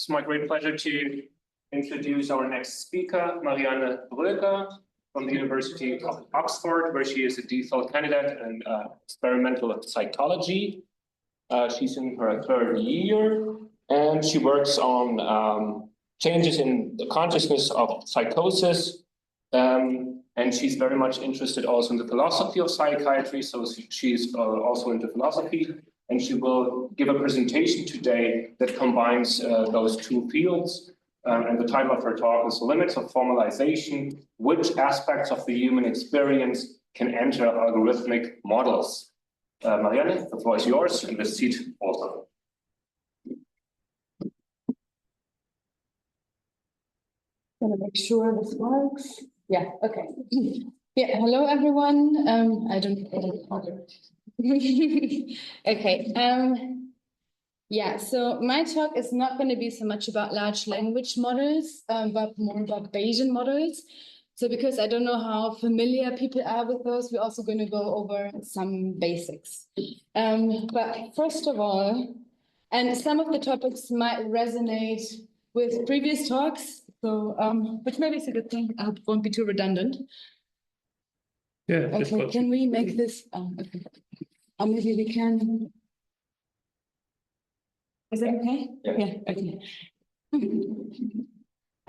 It's my great pleasure to introduce our next speaker, Marianne Broeker from the University of Oxford, where she is a DPhil candidate in experimental psychology. She's in her third year, and she works on changes in the consciousness of psychosis. And she's very much interested also in the philosophy of psychiatry, so she's also into philosophy. And she will give a presentation today that combines those two fields. And the title of her talk is Limits of Formalization: Which Aspects of the Human Experience Can Enter Algorithmic Models? Marianne, the floor is yours, and the seat also. Gonna make sure this works. Yeah, okay. Yeah, hello everyone. I don't Okay. Yeah, so my talk is not going to be so much about large language models, but more about Bayesian models. So because I don't know how familiar people are with those, we're also going to go over some basics. But first of all, and some of the topics might resonate with previous talks, so which maybe is a good thing. I hope it won't be too redundant. Yeah. Okay, can we make this? Okay. Maybe we can. Is that okay? Yeah. Okay.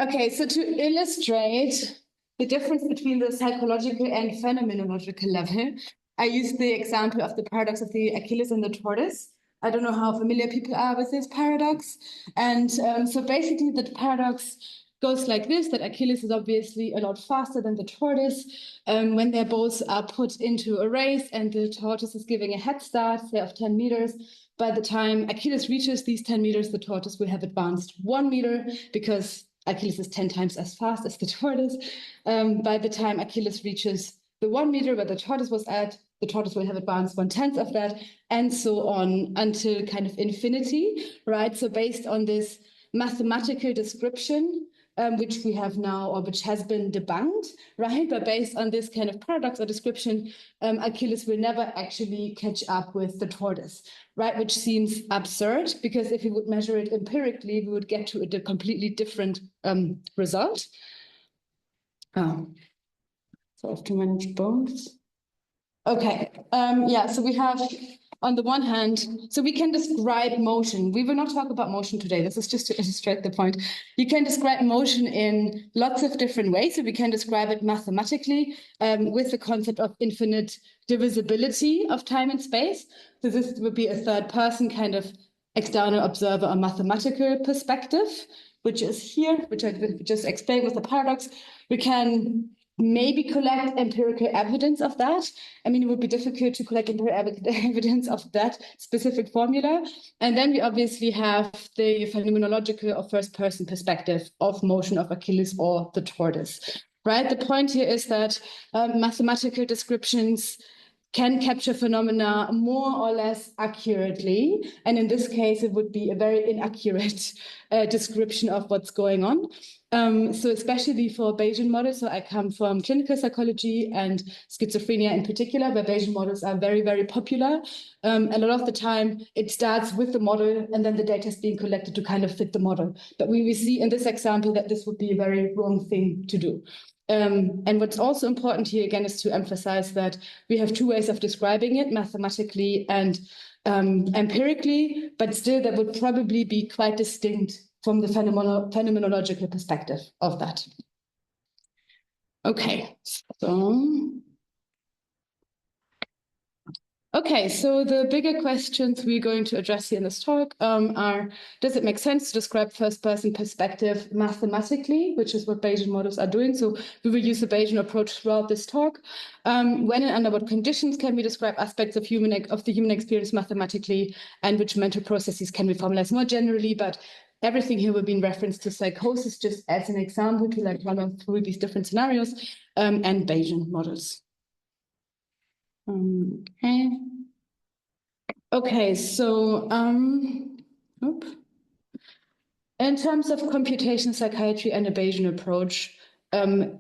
Okay, so to illustrate the difference between the psychological and phenomenological level, I used the example of the paradox of the Achilles and the tortoise. I don't know how familiar people are with this paradox. And so basically the paradox goes like this, that Achilles is obviously a lot faster than the tortoise. When they both are put into a race and the tortoise is giving a head start, say of 10 meters, by the time Achilles reaches these 10 meters, the tortoise will have advanced 1 meter because Achilles is 10 times as fast as the tortoise. By the time Achilles reaches the 1 meter where the tortoise was at, the tortoise will have advanced 1/10 of that, and so on until kind of infinity, right? So based on this mathematical description, which we have now, or which has been debunked, right? But based on this kind of paradox or description, Achilles will never actually catch up with the tortoise, right? Which seems absurd, because if we would measure it empirically, we would get to a completely different result. So I have to manage both. Okay, yeah, so we have, on the one hand, so we can describe motion. We will not talk about motion today. This is just to illustrate the point. You can describe motion in lots of different ways. So we can describe it mathematically with the concept of infinite divisibility of time and space. So this would be a third person kind of external observer or mathematical perspective, which is here, which I just explained with the paradox. We can maybe collect empirical evidence of that. I mean, it would be difficult to collect empirical evidence of that specific formula. And then we obviously have the phenomenological or first-person perspective of motion of Achilles or the tortoise, right? The point here is that mathematical descriptions can capture phenomena more or less accurately. And in this case, it would be a very inaccurate description of what's going on. So especially for Bayesian models, so I come from clinical psychology and schizophrenia in particular, where Bayesian models are very, very popular. A lot of the time, it starts with the model and then the data is being collected to kind of fit the model. But we see in this example that this would be a very wrong thing to do. And what's also important here, again, is to emphasize that we have two ways of describing it, mathematically and empirically, but still that would probably be quite distinct from the phenomenological perspective of that. Okay, so the bigger questions we're going to address here in this talk are, does it make sense to describe first-person perspective mathematically, which is what Bayesian models are doing? So we will use the Bayesian approach throughout this talk. When and under what conditions can we describe aspects of the human experience mathematically, and which mental processes can we formalize more generally? But everything here will be in reference to psychosis, just as an example to like run through these different scenarios, and Bayesian models. Okay, so in terms of computational psychiatry and a Bayesian approach,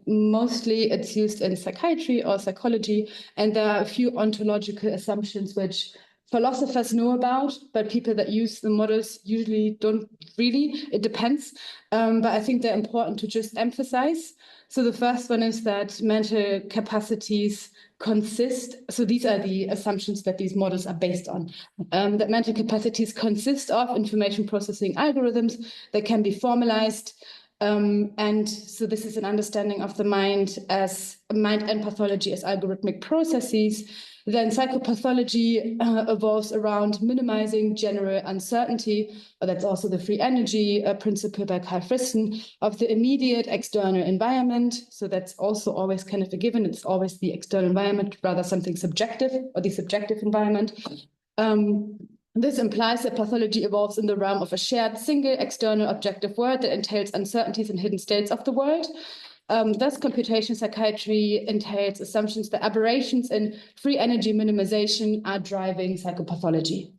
mostly it's used in psychiatry or psychology, and there are a few ontological assumptions which philosophers know about, but people that use the models usually don't really. It depends. But I think they're important to just emphasize. So the first one is that mental capacities consist, so these are the assumptions that these models are based on, that mental capacities consist of information processing algorithms that can be formalized. And so this is an understanding of the mind and pathology as algorithmic processes. Then psychopathology evolves around minimizing general uncertainty. That's also the free energy principle by Carl Friston of the immediate external environment. So that's also always kind of a given. It's always the external environment, rather something subjective, or the subjective environment. This implies that pathology evolves in the realm of a shared single external objective world that entails uncertainties and hidden states of the world. Thus, computational psychiatry entails assumptions that aberrations in free energy minimization are driving psychopathology.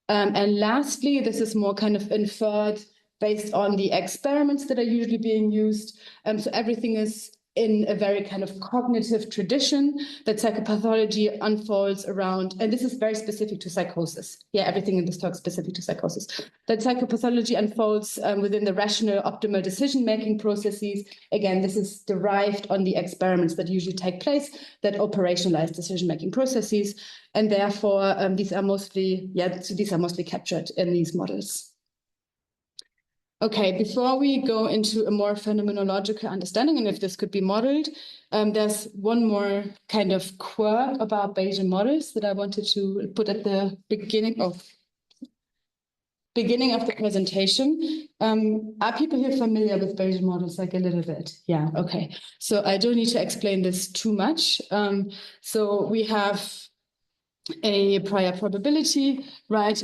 And lastly, this is more kind of inferred based on the experiments that are usually being used. So everything is in a very kind of cognitive tradition that psychopathology unfolds around, and this is very specific to psychosis. Yeah, everything in this talk is specific to psychosis. That psychopathology unfolds within the rational optimal decision-making processes. Again, this is derived on the experiments that usually take place that operationalize decision-making processes, and therefore these are mostly captured in these models. Okay, before we go into a more phenomenological understanding, and if this could be modeled, there's one more kind of quirk about Bayesian models that I wanted to put at the beginning of the presentation. Are people here familiar with Bayesian models, like a little bit? Yeah, okay. So I don't need to explain this too much. So we have a prior probability, right?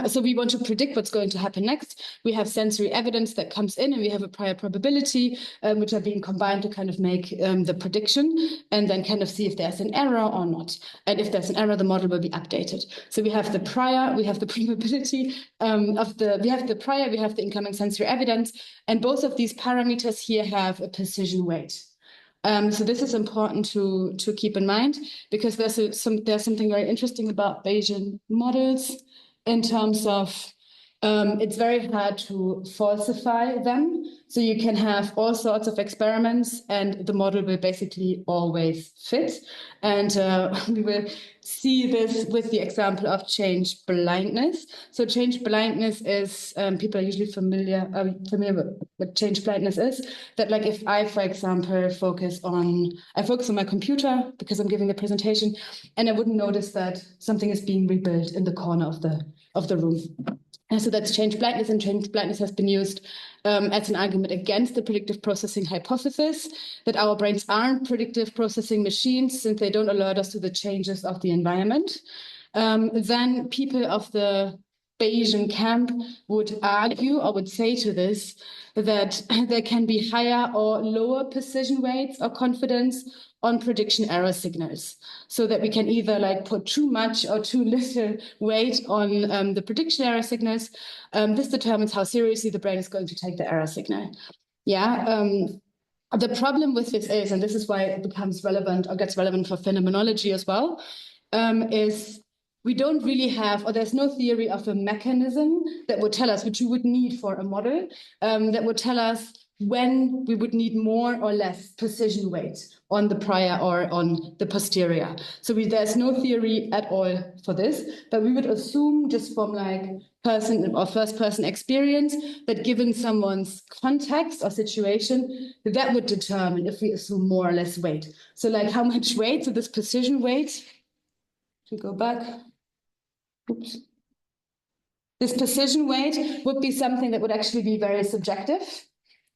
So we want to predict what's going to happen next. We have sensory evidence that comes in, and we have a prior probability, which are being combined to kind of make the prediction, and then kind of see if there's an error or not. And if there's an error, the model will be updated. So we have the prior, we have the probability we have the incoming sensory evidence, and both of these parameters here have a precision weight. So this is important to keep in mind, because there's something very interesting about Bayesian models in terms of it's very hard to falsify them. So you can have all sorts of experiments and the model will basically always fit. And we will see this with the example of change blindness. So change blindness is, people are usually familiar with what change blindness is. That, like, if I, for example, focus on my computer because I'm giving a presentation, and I wouldn't notice that something is being rebuilt in the corner of the room. And so that's change blindness, and change blindness has been used as an argument against the predictive processing hypothesis, that our brains aren't predictive processing machines since they don't alert us to the changes of the environment. Then people of the Bayesian camp would argue, or would say to this, that there can be higher or lower precision weights or confidence on prediction error signals, so that we can either like put too much or too little weight on the prediction error signals. This determines how seriously the brain is going to take the error signal. Yeah. The problem with this is, and this is why it becomes relevant or gets relevant for phenomenology as well, is we don't really have, or there's no theory of a mechanism that would tell us, which you would need for a model, that would tell us when we would need more or less precision weight on the prior or on the posterior. So there's no theory at all for this, but we would assume, just from like person or first person experience, that given someone's context or situation, that would determine if we assume more or less weight. So like how much weight, so this precision weight, if we go back, oops. This precision weight would be something that would actually be very subjective.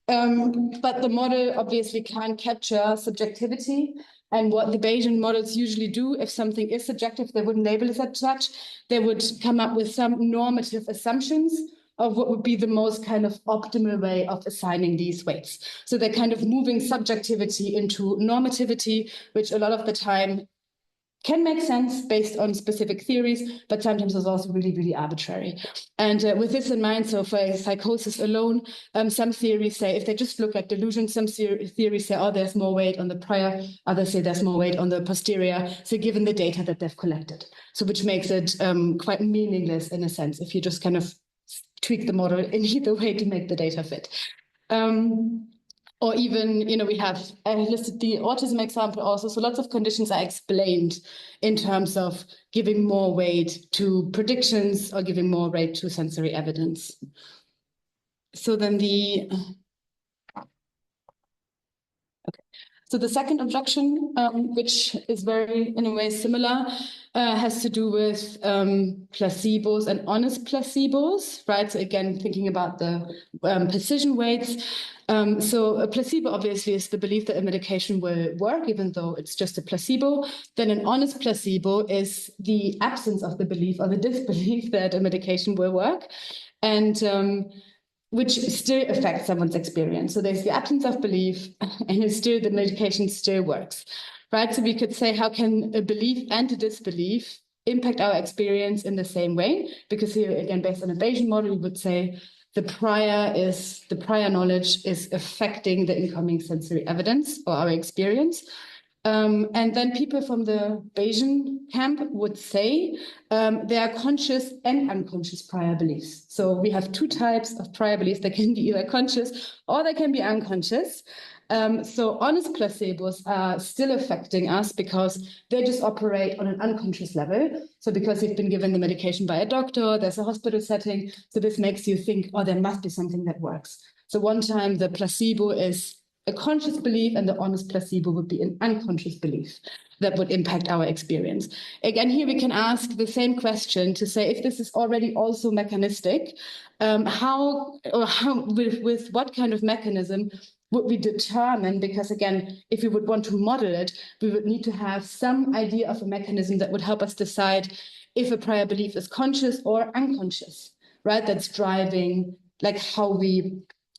But the model obviously can't capture subjectivity. And what the Bayesian models usually do, if something is subjective, they wouldn't label it as such. They would come up with some normative assumptions of what would be the most kind of optimal way of assigning these weights. So they're kind of moving subjectivity into normativity, which a lot of the time can make sense based on specific theories, but sometimes it's also really, really arbitrary. And with this in mind, so for psychosis alone, some theories say if they just look at delusion, some theories say, oh, there's more weight on the prior, others say there's more weight on the posterior, so given the data that they've collected. So which makes it quite meaningless in a sense, if you just kind of tweak the model in either way to make the data fit. Or even, we have listed the autism example also. So lots of conditions are explained in terms of giving more weight to predictions or giving more weight to sensory evidence. So then So the second objection, which is very, in a way, similar, has to do with placebos and honest placebos, right? So again, thinking about the precision weights. So a placebo obviously is the belief that a medication will work, even though it's just a placebo. Then an honest placebo is the absence of the belief or the disbelief that a medication will work. And which still affects someone's experience. So there's the absence of belief, and it's still the medication still works, right? So we could say, how can a belief and a disbelief impact our experience in the same way? Because here, again, based on a Bayesian model, we would say the prior knowledge is affecting the incoming sensory evidence or our experience. And then people from the Bayesian camp would say there are conscious and unconscious prior beliefs. So we have two types of prior beliefs that can be either conscious or they can be unconscious. So honest placebos are still affecting us because they just operate on an unconscious level. So because you've been given the medication by a doctor, there's a hospital setting. So this makes you think, oh, there must be something that works. So one time the placebo is a conscious belief and the honest placebo would be an unconscious belief that would impact our experience. Again, here we can ask the same question to say, if this is already also mechanistic, with what kind of mechanism would we determine? Because again, if we would want to model it, we would need to have some idea of a mechanism that would help us decide if a prior belief is conscious or unconscious, right? That's driving like how we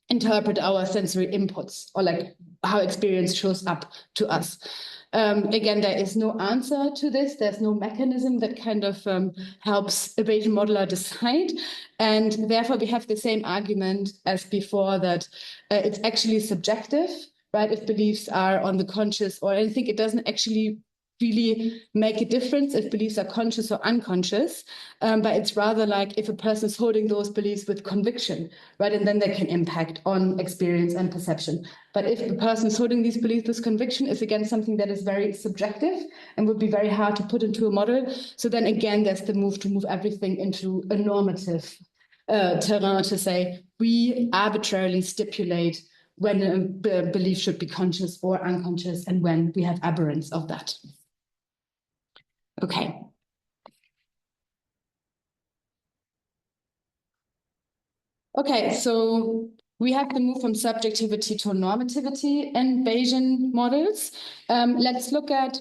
interpret our sensory inputs or like how experience shows up to us. Again, there is no answer to this. There's no mechanism that kind of helps a Bayesian modeler decide. And therefore, we have the same argument as before that it's actually subjective, right? If beliefs are on the conscious, or I think it doesn't actually really make a difference if beliefs are conscious or unconscious, but it's rather like if a person is holding those beliefs with conviction, right? And then they can impact on experience and perception. But if the person is holding these beliefs with conviction is again something that is very subjective and would be very hard to put into a model. So then again, there's the move to move everything into a normative terrain to say we arbitrarily stipulate when a belief should be conscious or unconscious and when we have aberrance of that. Okay. Okay, so we have to move from subjectivity to normativity in Bayesian models. Let's look at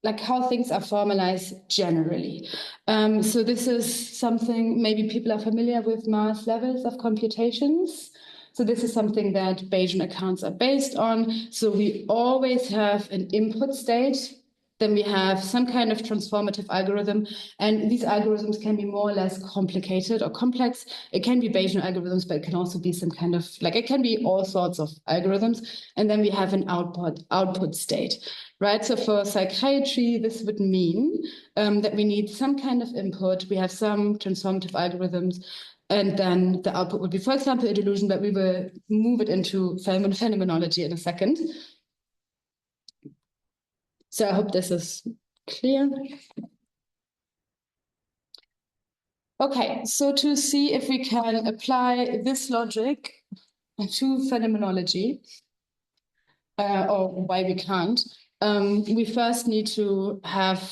like how things are formalized generally. So this is something maybe people are familiar with mass levels of computations. So this is something that Bayesian accounts are based on. So we always have an input state. Then we have some kind of transformative algorithm. And these algorithms can be more or less complicated or complex. It can be Bayesian algorithms, but it can also be some kind of, like it can be all sorts of algorithms. And then we have an output state, right? So for psychiatry, this would mean that we need some kind of input. We have some transformative algorithms. And then the output would be, for example, a delusion, but we will move it into phenomenology in a second. So I hope this is clear. Okay, so to see if we can apply this logic to phenomenology, or why we can't, we first need to have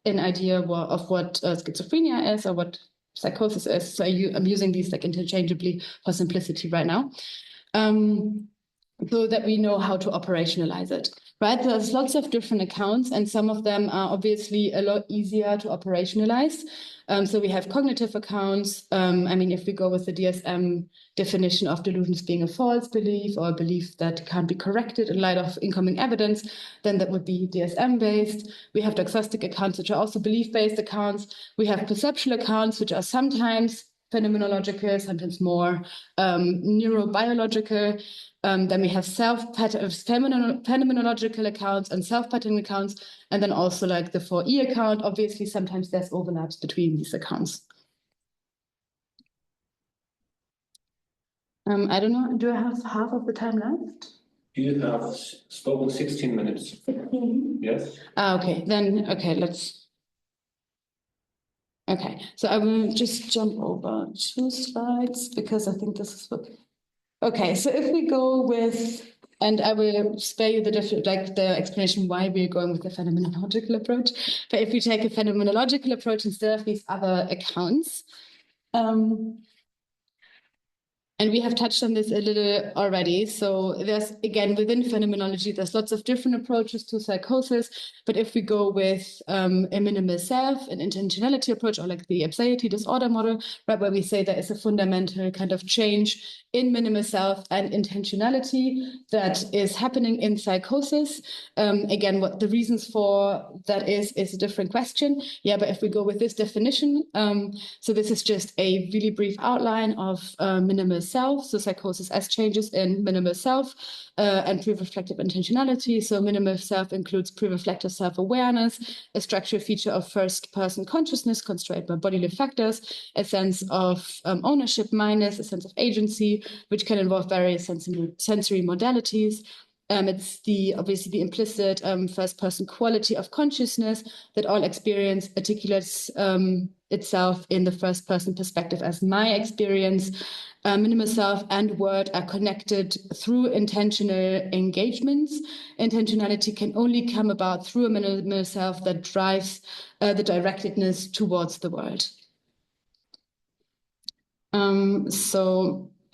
an idea of what schizophrenia is or what psychosis is. So I'm using these like interchangeably for simplicity right now. so that we know how to operationalize it, right? There's lots of different accounts, and some of them are obviously a lot easier to operationalize. So we have cognitive accounts. I mean, if we go with the DSM definition of delusions being a false belief or a belief that can't be corrected in light of incoming evidence, then that would be DSM-based. We have diagnostic accounts, which are also belief-based accounts. We have perceptual accounts, which are sometimes phenomenological, sometimes more neurobiological. Then we have phenomenological accounts and self-pattern accounts, and then also like the 4E account. Obviously, sometimes there's overlaps between these accounts. I don't know, do I have half of the time left? You have spoken 16 minutes. Yes. Okay, then, okay, okay, so I will just jump over 2 slides because I think this is what. Okay, so if we go with, and I will spare you the explanation why we're going with the phenomenological approach. But if we take a phenomenological approach instead of these other accounts, and we have touched on this a little already. So there's, again, within phenomenology, there's lots of different approaches to psychosis. But if we go with a minimal self, an intentionality approach, or like the anxiety disorder model, right, where we say there is a fundamental kind of change in minimal self and intentionality that is happening in psychosis. Again, what the reasons for that is a different question. Yeah, but if we go with this definition, so this is just a really brief outline of minimal self, so psychosis as changes in minimal self and pre-reflective intentionality. So minimal self includes pre-reflective self-awareness, a structural feature of first-person consciousness constrained by bodily factors, a sense of ownership minus a sense of agency, which can involve various sensory modalities. It's obviously the implicit first-person quality of consciousness that all experience articulates itself in the first-person perspective as my experience. Minimal self and word are connected through intentional engagements. Intentionality can only come about through a minimal self that drives the directedness towards the world.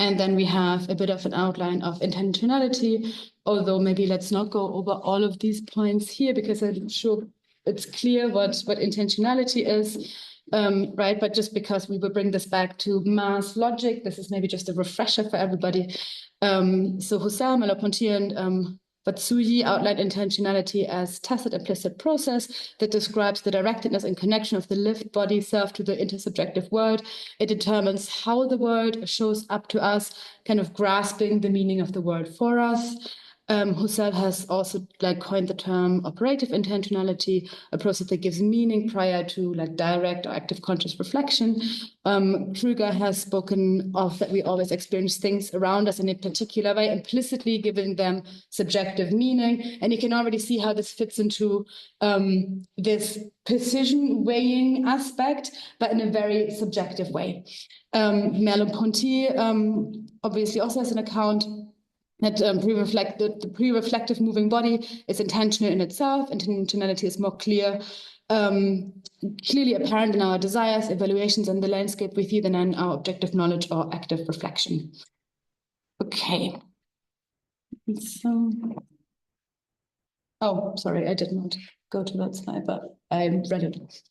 And then we have a bit of an outline of intentionality, although maybe let's not go over all of these points here because I'm sure it's clear what intentionality is, right? But just because we will bring this back to mass logic, this is maybe just a refresher for everybody. So Husserl, Merleau-Ponty, and Watsuji outlined intentionality as tacit implicit process that describes the directedness and connection of the lived body self to the intersubjective world. It determines how the world shows up to us, kind of grasping the meaning of the world for us. Husserl has also coined the term operative intentionality, a process that gives meaning prior to direct or active conscious reflection. Kruger has spoken of that we always experience things around us in a particular way, implicitly giving them subjective meaning. And you can already see how this fits into this precision weighing aspect, but in a very subjective way. Merleau-Ponty obviously also has an account that the pre-reflective moving body is intentional in itself. Intentionality is more clearly apparent in our desires, evaluations, and the landscape we see than in our objective knowledge or active reflection. Okay. So, oh, sorry, I did not go to that slide, but I read it.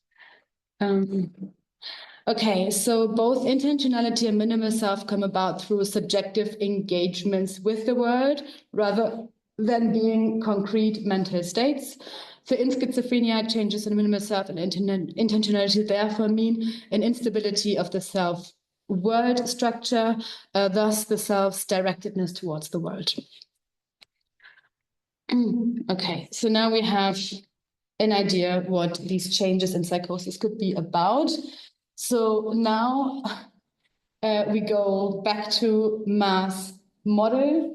Okay, so both intentionality and minimal self come about through subjective engagements with the world rather than being concrete mental states. So in schizophrenia, changes in minimal self and intentionality therefore mean an instability of the self-world structure, thus the self's directedness towards the world. Okay, so now we have an idea what these changes in psychosis could be about. So now we go back to mass model.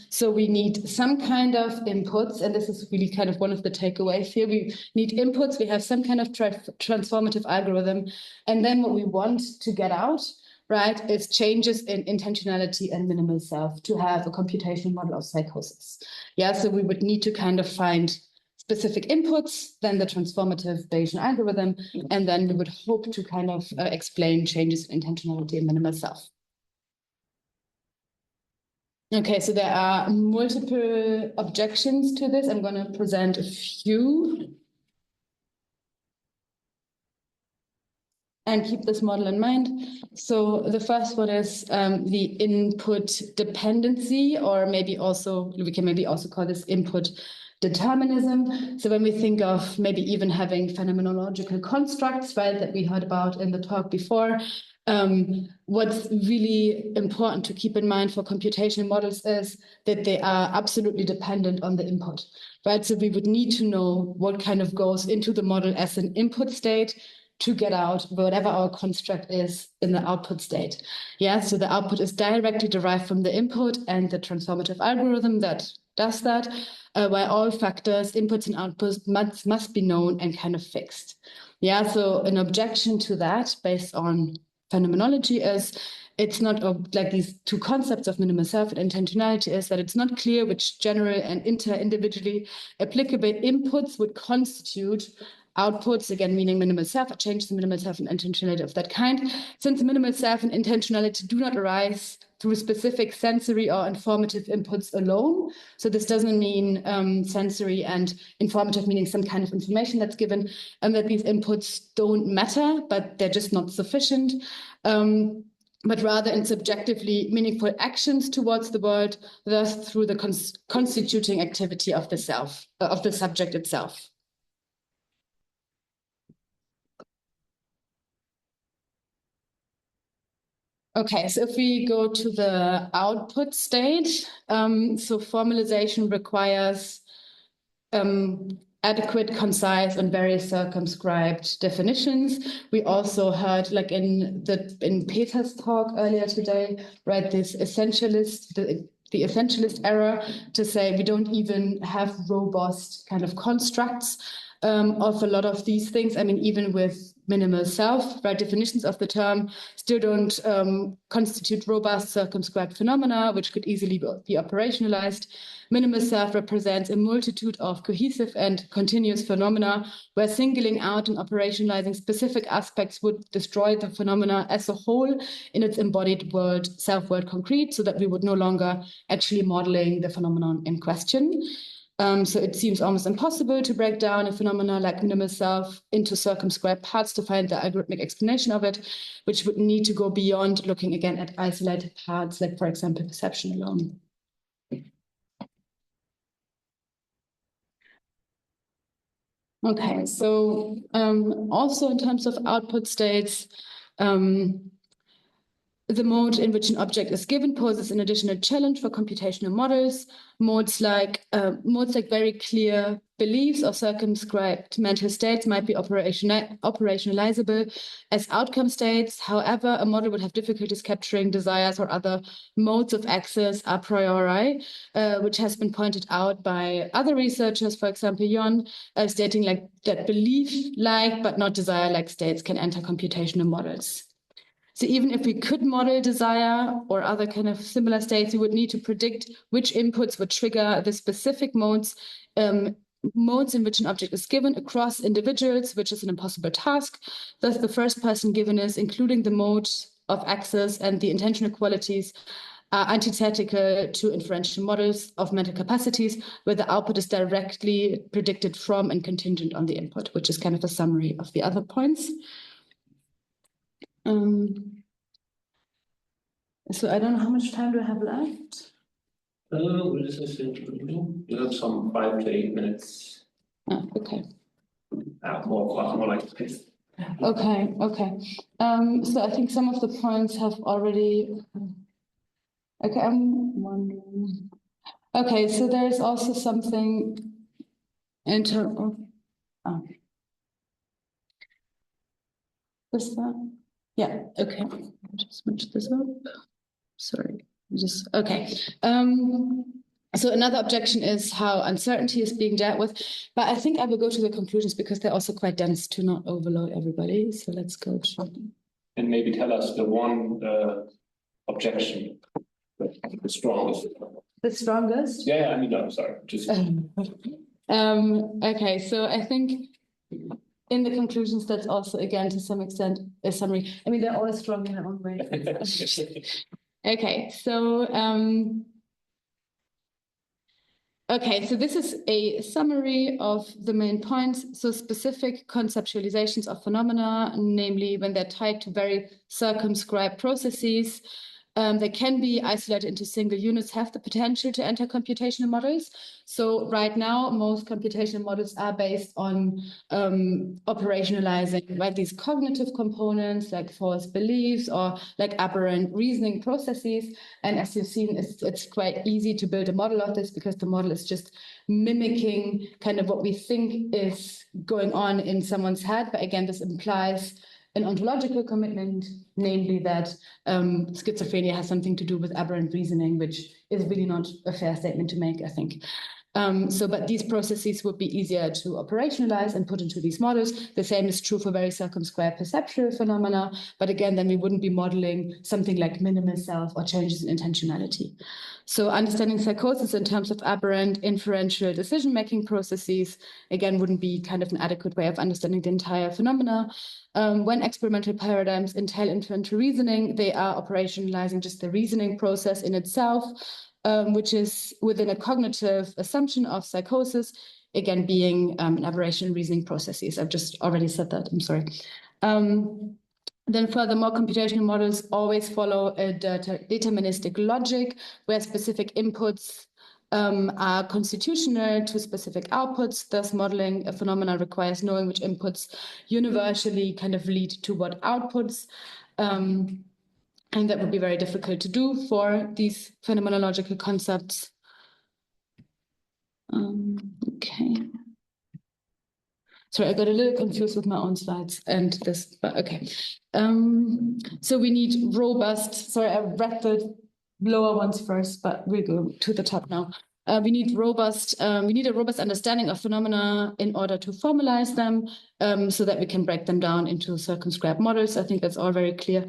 So we need some kind of inputs, and this is really kind of one of the takeaways here. We need inputs, we have some kind of transformative algorithm, and then what we want to get out, right, is changes in intentionality and minimal self to have a computational model of psychosis. Yeah, so we would need to kind of find specific inputs, then the transformative Bayesian algorithm, and then we would hope to kind of explain changes in intentionality and minimal self. Okay, so there are multiple objections to this. I'm going to present a few. And keep this model in mind. So the first one is the input dependency, or maybe also, we can maybe also call this input determinism. So when we think of maybe even having phenomenological constructs, right, that we heard about in the talk before, what's really important to keep in mind for computational models is that they are absolutely dependent on the input, right? So we would need to know what kind of goes into the model as an input state to get out whatever our construct is in the output state. Yeah, so the output is directly derived from the input and the transformative algorithm that does that, while all factors, inputs and outputs must be known and kind of fixed. Yeah, so an objection to that based on phenomenology is it's not like these two concepts of minimal self and intentionality is that it's not clear which general and inter-individually applicable inputs would constitute outputs, again, meaning minimal self, or changes in minimal self and intentionality of that kind, since minimal self and intentionality do not arise through specific sensory or informative inputs alone. So this doesn't mean sensory and informative, meaning some kind of information that's given, and that these inputs don't matter, but they're just not sufficient. But rather in subjectively meaningful actions towards the world, thus through the constituting activity of the self, of the subject itself. Okay, so if we go to the output stage, so formalization requires adequate, concise, and very circumscribed definitions. We also heard, like in Peter's talk earlier today, right, this essentialist, the essentialist error to say we don't even have robust kind of constructs of a lot of these things. I mean, even with minimal self, right, definitions of the term still don't constitute robust circumscribed phenomena, which could easily be operationalized. Minimal self represents a multitude of cohesive and continuous phenomena, where singling out and operationalizing specific aspects would destroy the phenomena as a whole in its embodied world, self-world concrete, so that we would no longer actually modeling the phenomenon in question. So it seems almost impossible to break down a phenomena like minimal self into circumscribed parts to find the algorithmic explanation of it, which would need to go beyond looking again at isolated parts, like, for example, perception alone. Okay, so also in terms of output states, the mode in which an object is given poses an additional challenge for computational models. Modes like very clear beliefs or circumscribed mental states might be operationalizable as outcome states. However, a model would have difficulties capturing desires or other modes of access a priori, which has been pointed out by other researchers, for example, Jon, stating like that belief-like but not desire-like states can enter computational models. So even if we could model desire or other kind of similar states, we would need to predict which inputs would trigger the specific modes in which an object is given across individuals, which is an impossible task. Thus, the first person givenness, including the mode of access and the intentional qualities, are antithetical to inferential models of mental capacities, where the output is directly predicted from and contingent on the input, which is kind of a summary of the other points. So I don't know how much time do I have left? What is this? You have some 5 to 8 minutes. Oh, okay. More like this. Okay. So I think some of the points have already. Okay, I'm wondering. Okay, so there is also something in terms of. Oh. Is that? Yeah. Okay. I'll just switch this up. Sorry. Okay. So another objection is how uncertainty is being dealt with, but I think I will go to the conclusions because they're also quite dense to not overload everybody. So let's go to. And maybe tell us the one objection, the strongest. The strongest? Yeah, I mean, no, sorry. Just. Okay, so I think in the conclusions, that's also, again, to some extent, a summary. I mean, they're all strong in their own way. Okay, so Okay, so this is a summary of the main points. So specific conceptualizations of phenomena, namely when they're tied to very circumscribed processes, they can be isolated into single units, have the potential to enter computational models. So right now, most computational models are based on operationalizing, right, these cognitive components like false beliefs or like aberrant reasoning processes. And as you've seen, it's quite easy to build a model of this because the model is just mimicking kind of what we think is going on in someone's head. But again, this implies an ontological commitment, namely that schizophrenia has something to do with aberrant reasoning, which is really not a fair statement to make, I think. But these processes would be easier to operationalize and put into these models. The same is true for very circumscribed perceptual phenomena. But again, then we wouldn't be modeling something like minimal self or changes in intentionality. So understanding psychosis in terms of aberrant inferential decision-making processes, again, wouldn't be kind of an adequate way of understanding the entire phenomena. When experimental paradigms entail inferential reasoning, they are operationalizing just the reasoning process in itself, which is within a cognitive assumption of psychosis, again, being an aberration in reasoning processes. I've just already said that, I'm sorry. Then furthermore, computational models always follow a deterministic logic where specific inputs are constitutional to specific outputs. Thus, modeling a phenomena requires knowing which inputs universally kind of lead to what outputs. And that would be very difficult to do for these phenomenological concepts. Okay. Sorry, I got a little confused with my own slides and this, but okay. So we need robust, sorry, I read the lower ones first, but we'll go to the top now. We need a robust understanding of phenomena in order to formalize them so that we can break them down into circumscribed models. I think that's all very clear.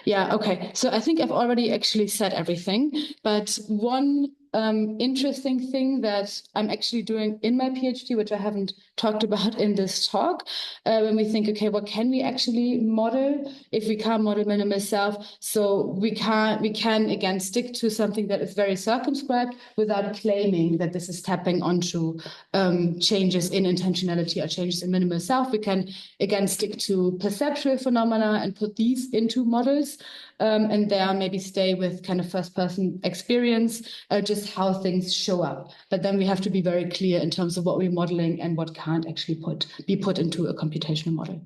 Yeah, okay. So I think I've already actually said everything, but one interesting thing that I'm actually doing in my PhD, which I haven't talked about in this talk, when we think, okay, what can we actually model if we can't model minimal self? So we can again stick to something that is very circumscribed without claiming that this is tapping onto changes in intentionality or changes in minimal self. We can again stick to perceptual phenomena and put these into models. And there maybe stay with kind of first-person experience, just how things show up. But then we have to be very clear in terms of what we're modeling and what can't actually be put into a computational model.